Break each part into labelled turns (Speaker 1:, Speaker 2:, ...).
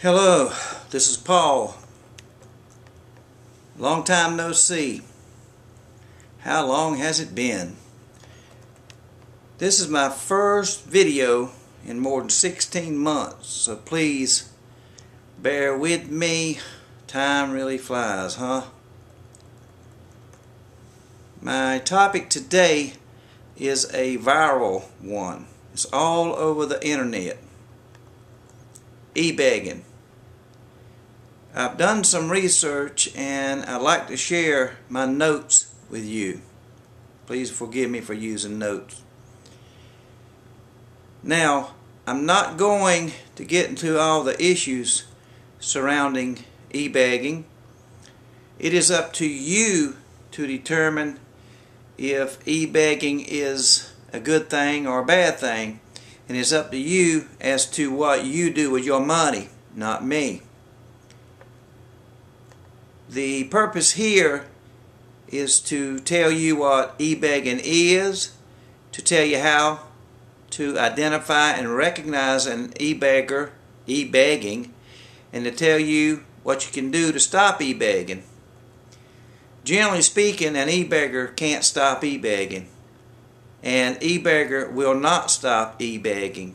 Speaker 1: Hello, this is Paul. Long time no see. How long has it been? This is my first video in more than 16 months, so please bear with me. Time really flies, huh? My topic today is a viral one. It's all over the internet. Ebegging. I've done some research and I'd like to share my notes with you. Please forgive me for using notes. Now, I'm not going to get into all the issues surrounding ebegging. It is up to you to determine if ebegging is a good thing or a bad thing, and it's up to you as to what you do with your money, not me. The purpose here is to tell you what ebegging is, to tell you how to identify and recognize an ebegger, ebegging, and to tell you what you can do to stop ebegging. Generally speaking, an ebegger can't stop ebegging, and ebegger will not stop ebegging.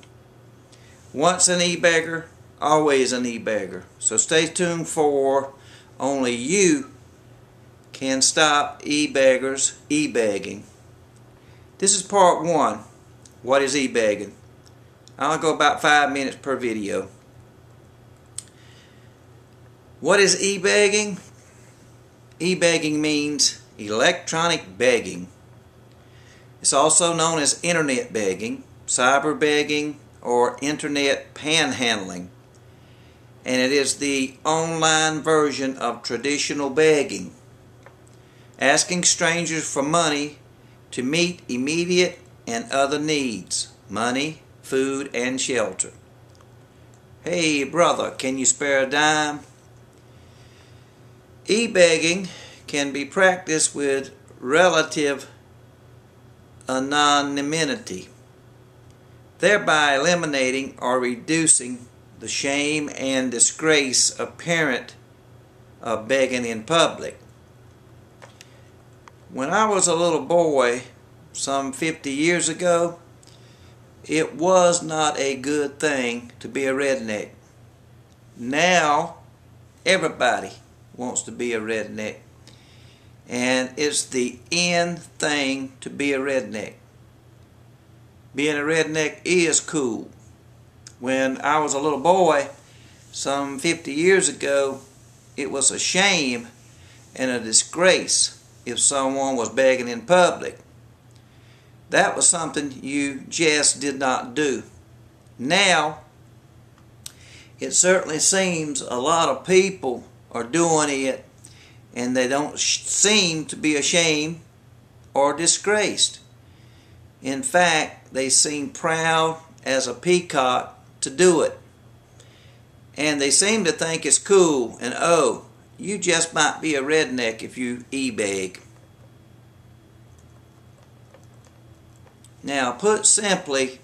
Speaker 1: Once an ebegger, always an ebegger. So stay tuned for only you can stop ebeggers ebegging. This is part 1. What is ebegging? I'll go about 5 minutes per video. What is ebegging? Ebegging means electronic begging. It's also known as internet begging, cyber begging, or internet panhandling. And it is the online version of traditional begging, asking strangers for money to meet immediate and other needs, money, food, and shelter. Hey brother, can you spare a dime? Ebegging can be practiced with relative anonymity, thereby eliminating or reducing the shame and disgrace apparent of begging in public. When I was a little boy, some 50 years ago, it was not a good thing to be a redneck. Now, everybody wants to be a redneck, and it's the in thing to be a redneck. Being a redneck is cool. When I was a little boy, some 50 years ago, it was a shame and a disgrace if someone was begging in public. That was something you just did not do. Now, it certainly seems a lot of people are doing it, and they don't seem to be ashamed or disgraced. In fact, they seem proud as a peacock to do it. And they seem to think it's cool, and oh, you just might be a redneck if you ebeg. Now, put simply,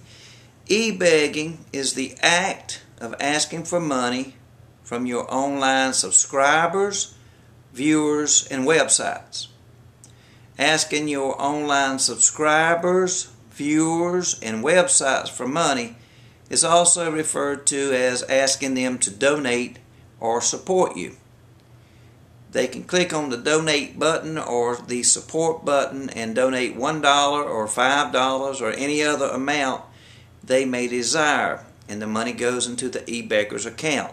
Speaker 1: ebegging is the act of asking for money from your online subscribers, viewers, and websites. Asking your online subscribers, viewers, and websites for money is also referred to as asking them to donate or support you. They can click on the donate button or the support button and donate $1 or $5 or any other amount they may desire, and the money goes into the ebegger's account.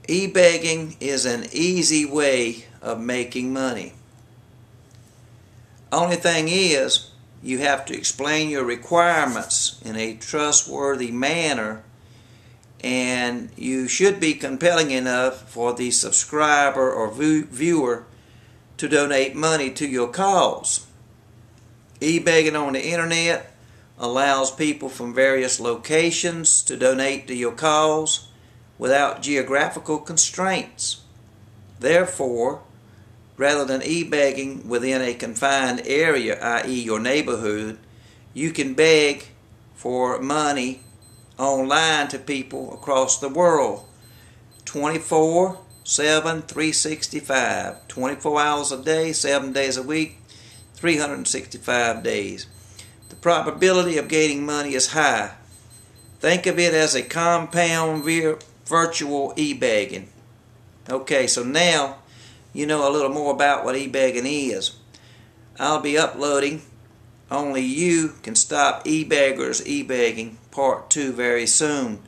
Speaker 1: Ebegging is an easy way of making money. Only thing is, you have to explain your requirements in a trustworthy manner, and you should be compelling enough for the subscriber or viewer to donate money to your cause. Ebegging on the internet allows people from various locations to donate to your cause without geographical constraints. Therefore, rather than ebegging within a confined area, i.e. your neighborhood, you can beg for money online to people across the world 24/7, 365, 24 hours a day, 7 days a week, 365 days. The probability of gaining money is high. Think of it as a compound virtual ebegging. Okay, so now you know a little more about what ebegging is. I'll be uploading Only You Can Stop E-Beggars Ebegging Part 2 very soon.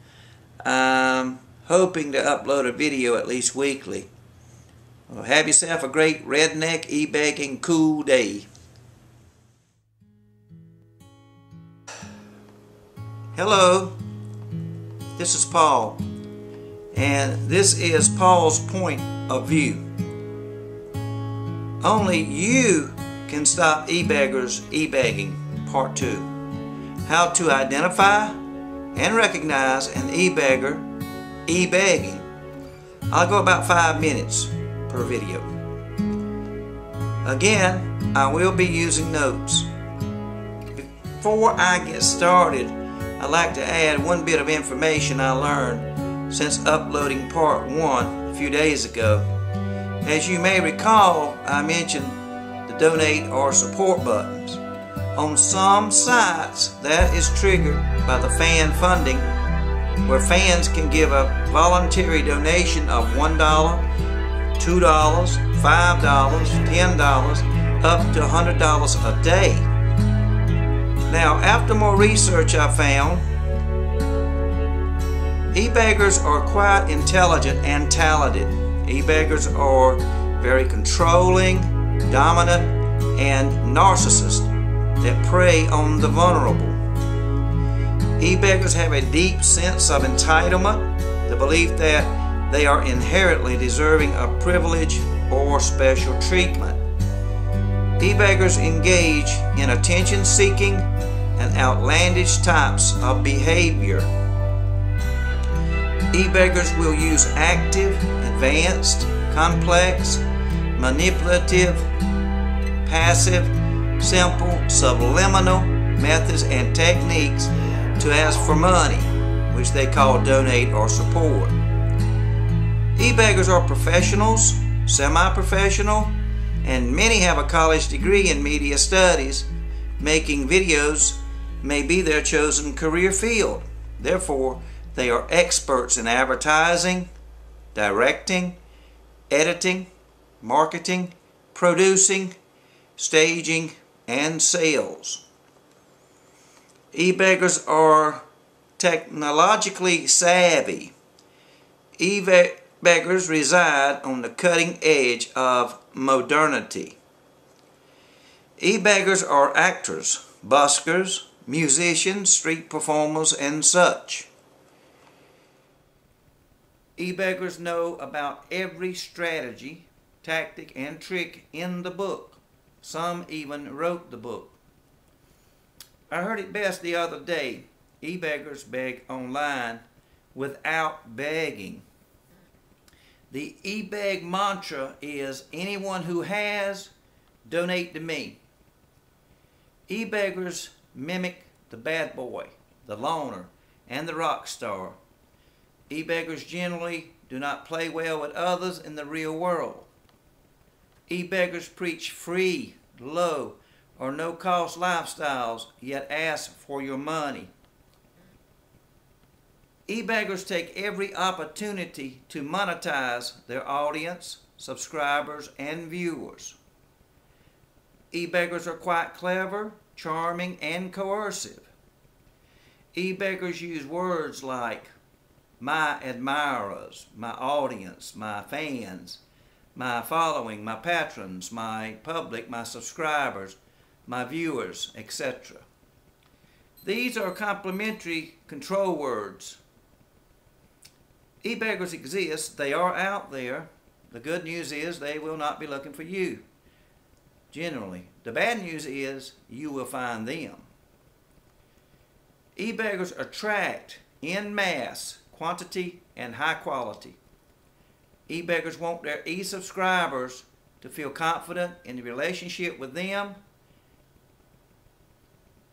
Speaker 1: I'm hoping to upload a video at least weekly. Well, have yourself a great redneck ebegging cool day. Hello, this is Paul, and this is Paul's point of view. Only you can stop e-beggars e-begging, part 2. How to identify and recognize an e-beggar e-begging. I'll go about 5 minutes per video. Again, I will be using notes. Before I get started, I'd like to add one bit of information I learned since uploading part 1 a few days ago. As you may recall, I mentioned the donate or support buttons. On some sites, that is triggered by the fan funding, where fans can give a voluntary donation of $1, $2, $5, $10, up to $100 a day. Now, after more research, I found e-beggars are quite intelligent and talented. E-beggars are very controlling, dominant, and narcissists that prey on the vulnerable. E-beggars have a deep sense of entitlement, the belief that they are inherently deserving of privilege or special treatment. E-beggars engage in attention-seeking and outlandish types of behavior. E-beggars will use active, advanced, complex, manipulative, passive, simple, subliminal methods and techniques to ask for money, which they call donate or support. E-beggars are professionals, semi-professional, and many have a college degree in media studies. Making videos may be their chosen career field. Therefore, they are experts in advertising, directing, editing, marketing, producing, staging, and sales. E-beggars are technologically savvy. E-beggars reside on the cutting edge of modernity. E-beggars are actors, buskers, musicians, street performers, and such. E-beggars know about every strategy, tactic, and trick in the book. Some even wrote the book. I heard it best the other day. E-beggars beg online without begging. The e-beg mantra is, anyone who has, donate to me. E-beggars mimic the bad boy, the loner, and the rock star. E-beggars generally do not play well with others in the real world. E-beggars preach free, low, or no-cost lifestyles, yet ask for your money. E-beggars take every opportunity to monetize their audience, subscribers, and viewers. E-beggars are quite clever, charming, and coercive. E-beggars use words like my admirers, my audience, my fans, my following, my patrons, my public, my subscribers, my viewers, etc. These are complimentary control words. E-beggars exist. They are out there. The good news is they will not be looking for you, generally. The bad news is you will find them. E-beggars attract en masse, quantity, and high quality. E-beggars want their e-subscribers to feel confident in the relationship with them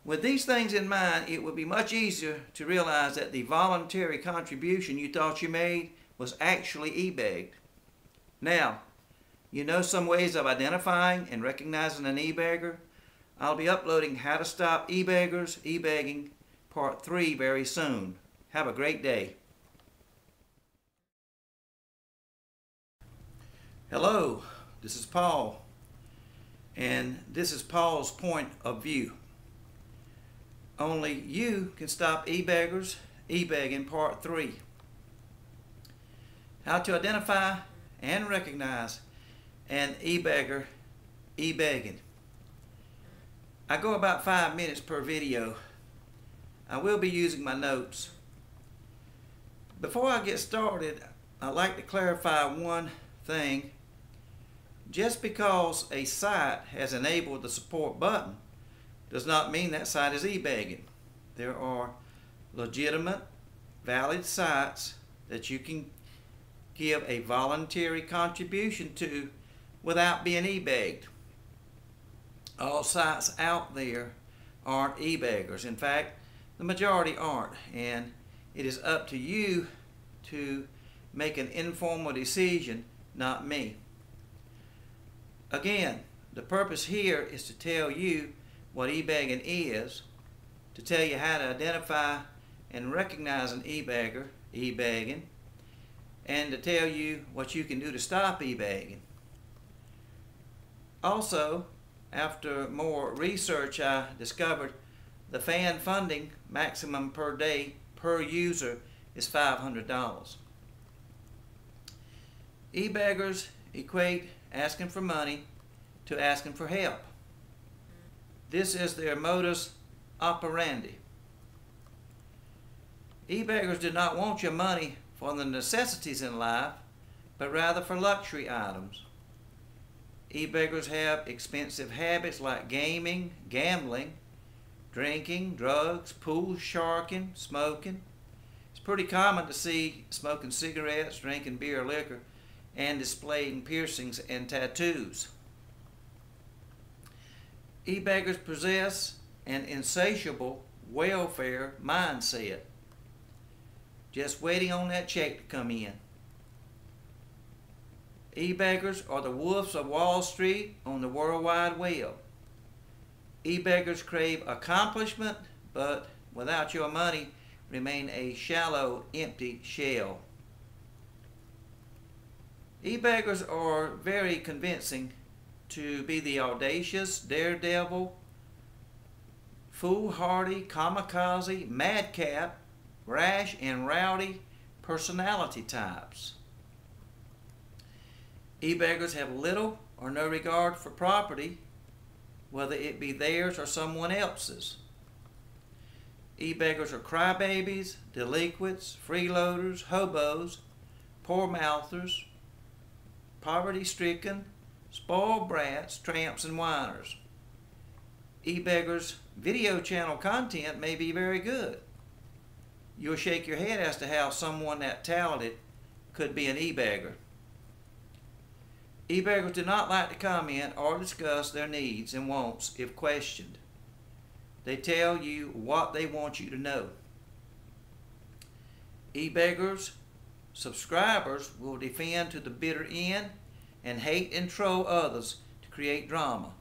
Speaker 1: With these things in mind, it would be much easier to realize that the voluntary contribution you thought you made was actually eBegged. Now, you know some ways of identifying and recognizing an eBeggar? I'll be uploading How to Stop eBeggars, Ebegging, Part 3 very soon. Have a great day. Hello, this is Paul, and this is Paul's point of view. Only you can stop eBeggars, Ebegging Part 3. How to identify and recognize an eBeggar, Ebegging. I go about 5 minutes per video. I will be using my notes. Before I get started, I'd like to clarify one thing. Just because a site has enabled the support button does not mean that site is eBegging. There are legitimate, valid sites that you can give a voluntary contribution to without being eBegged. All sites out there aren't eBeggars. In fact, the majority aren't, and it is up to you to make an informal decision, not me. Again, the purpose here is to tell you what eBegging is, to tell you how to identify and recognize an eBeggar, eBegging, and to tell you what you can do to stop eBegging. Also, after more research, I discovered the fan funding maximum per day per user is $500. eBeggars equate asking for money to asking for help. This is their modus operandi. eBeggars do not want your money for the necessities in life, but rather for luxury items. eBeggars have expensive habits like gaming, gambling, drinking, drugs, pool sharking, smoking. It's pretty common to see smoking cigarettes, drinking beer or liquor, and displaying piercings and tattoos. eBeggars possess an insatiable welfare mindset, just waiting on that check to come in. eBeggars are the wolves of Wall Street on the World Wide Web. eBeggars crave accomplishment, but without your money remain a shallow, empty shell. eBeggars are very convincing to be the audacious, daredevil, foolhardy, kamikaze, madcap, rash, and rowdy personality types. eBeggars have little or no regard for property, whether it be theirs or someone else's. eBeggars are crybabies, delinquents, freeloaders, hobos, poor-mouthers, poverty-stricken, spoiled brats, tramps, and whiners. eBeggars' video channel content may be very good. You'll shake your head as to how someone that talented could be an eBeggar. eBeggars do not like to comment or discuss their needs and wants if questioned. They tell you what they want you to know. eBeggars' subscribers will defend to the bitter end and hate and troll others to create drama.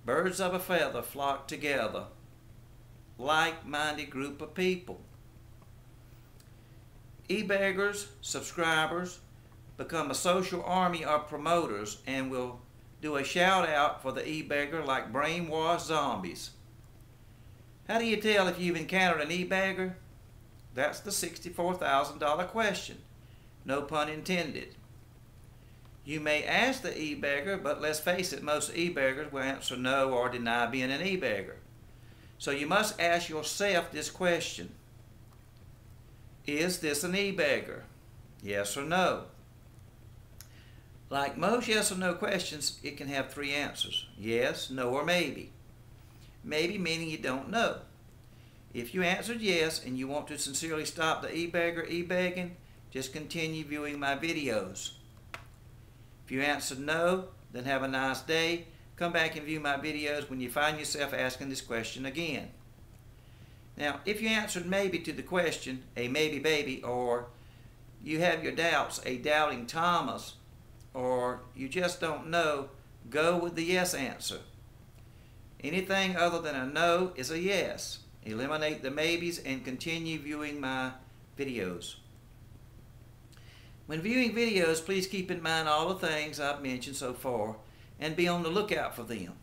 Speaker 1: Birds of a feather flock together, like-minded group of people. eBeggars' subscribers become a social army of promoters and will do a shout out for the eBeggar like brainwashed zombies. How do you tell if you've encountered an eBeggar? That's the $64,000 question. No pun intended. You may ask the eBeggar, but let's face it, most eBeggars will answer no or deny being an eBeggar. So you must ask yourself this question. Is this an eBeggar? Yes or no? Like most yes or no questions, it can have 3 answers. Yes, no, or maybe. Maybe meaning you don't know. If you answered yes and you want to sincerely stop the eBeggar ebegging, just continue viewing my videos. If you answered no, then have a nice day. come back and view my videos when you find yourself asking this question again. Now, if you answered maybe to the question, a maybe baby, or you have your doubts, a doubting Thomas, or you just don't know, go with the yes answer. Anything other than a no is a yes. Eliminate the maybes and continue viewing my videos. When viewing videos, please keep in mind all the things I've mentioned so far and be on the lookout for them.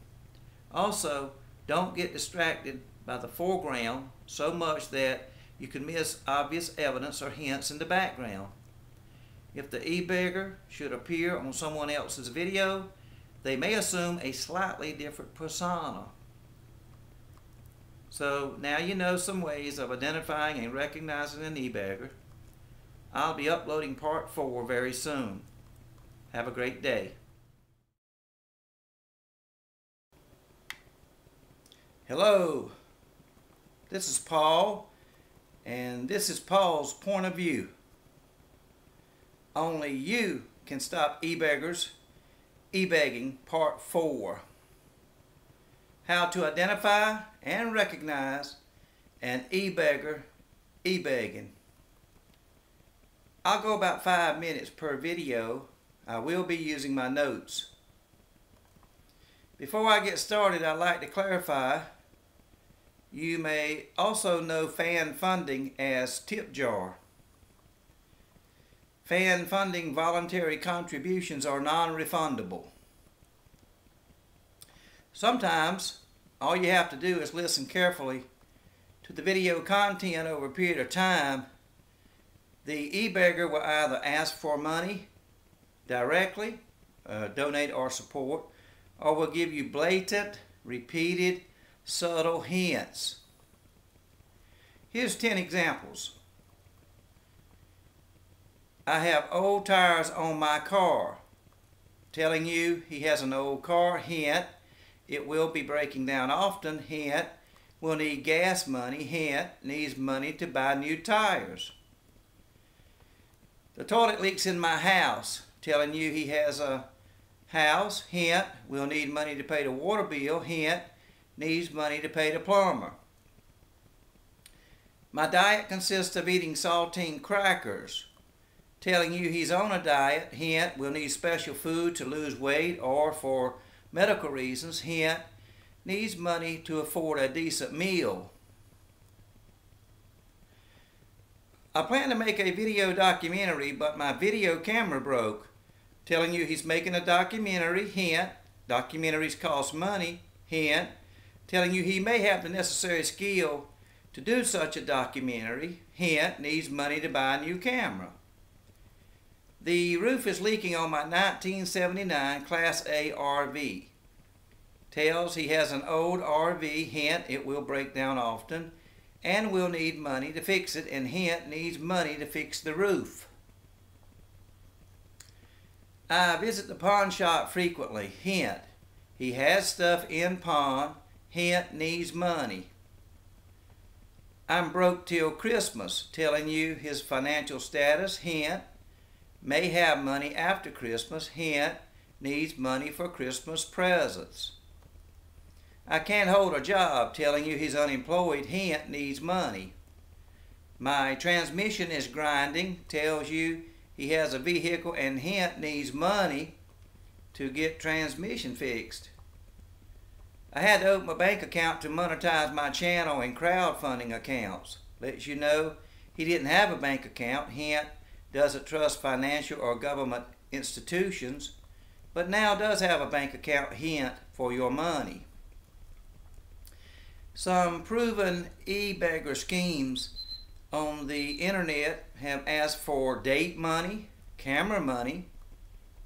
Speaker 1: Also, don't get distracted by the foreground so much that you can miss obvious evidence or hints in the background. If the e-beggar should appear on someone else's video, they may assume a slightly different persona. So now you know some ways of identifying and recognizing an e-beggar. I'll be uploading part 4 very soon. Have a great day. Hello, this is Paul, and this is Paul's point of view. Only you can stop e-beggars. Ebegging part 4. How to identify and recognize an e-beggar e-begging. I'll go about 5 minutes per video. I will be using my notes. Before I get started, I'd like to clarify, you may also know fan funding as tip jar. Fan funding voluntary contributions are non-refundable. Sometimes all you have to do is listen carefully to the video content over a period of time. The e-beggar will either ask for money directly, donate or support, or will give you blatant, repeated, subtle hints. Here's 10 examples. I have old tires on my car. Telling you he has an old car. Hint, it will be breaking down often. Hint, will need gas money. Hint, needs money to buy new tires. The toilet leaks in my house. Telling you he has a house. Hint, will need money to pay the water bill. Hint, needs money to pay the plumber. My diet consists of eating saltine crackers. Telling you he's on a diet. Hint, will need special food to lose weight or for medical reasons. Hint, needs money to afford a decent meal. I plan to make a video documentary, but my video camera broke. Telling you he's making a documentary. Hint, documentaries cost money. Hint, telling you he may have the necessary skill to do such a documentary. Hint, needs money to buy a new camera. The roof is leaking on my 1979 Class A RV. Tells he has an old RV. Hint, it will break down often and will need money to fix it. And hint, needs money to fix the roof. I visit the pawn shop frequently. Hint, he has stuff in pawn. Hint, needs money. I'm broke till Christmas. Telling you his financial status. Hint, may have money after Christmas. Hint, needs money for Christmas presents. I can't hold a job. Telling you he's unemployed. Hint, needs money. My transmission is grinding. Tells you he has a vehicle and hint, needs money to get transmission fixed. I had to open a bank account to monetize my channel and crowdfunding accounts. Lets you know he didn't have a bank account. Hint, doesn't trust financial or government institutions, but now does have a bank account. Hint, for your money. Some proven e-beggar schemes on the internet have asked for date money, camera money,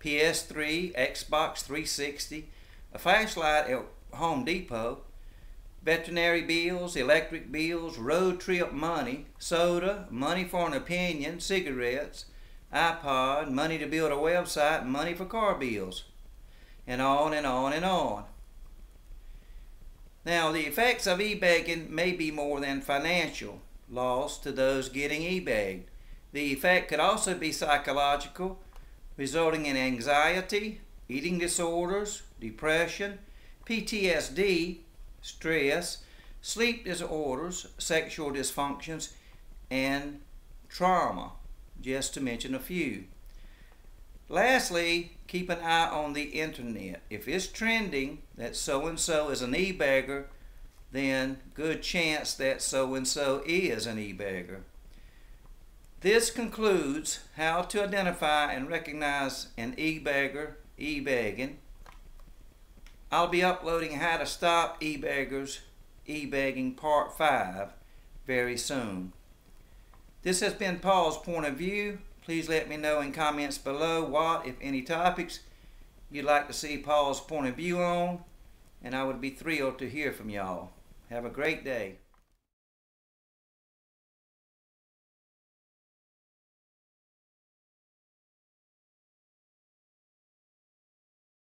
Speaker 1: PS3, Xbox 360, a flashlight at Home Depot, veterinary bills, electric bills, road trip money, soda, money for an opinion, cigarettes, iPod, money to build a website, money for car bills, and on and on and on. Now, the effects of e-begging may be more than financial loss to those getting e-begged. The effect could also be psychological, resulting in anxiety, eating disorders, depression, PTSD, stress, sleep disorders, sexual dysfunctions, and trauma, just to mention a few. Lastly, keep an eye on the internet. If it's trending that so-and-so is an e-bagger, then good chance that so-and-so is an e-bagger. This concludes how to identify and recognize an e-bagger, e-bagging. I'll be uploading how to stop e-baggers, e-bagging part 5 very soon. This has been Paul's Point of View. Please let me know in comments below what, if any, topics you'd like to see Paul's Point of View on, and I would be thrilled to hear from y'all. Have a great day.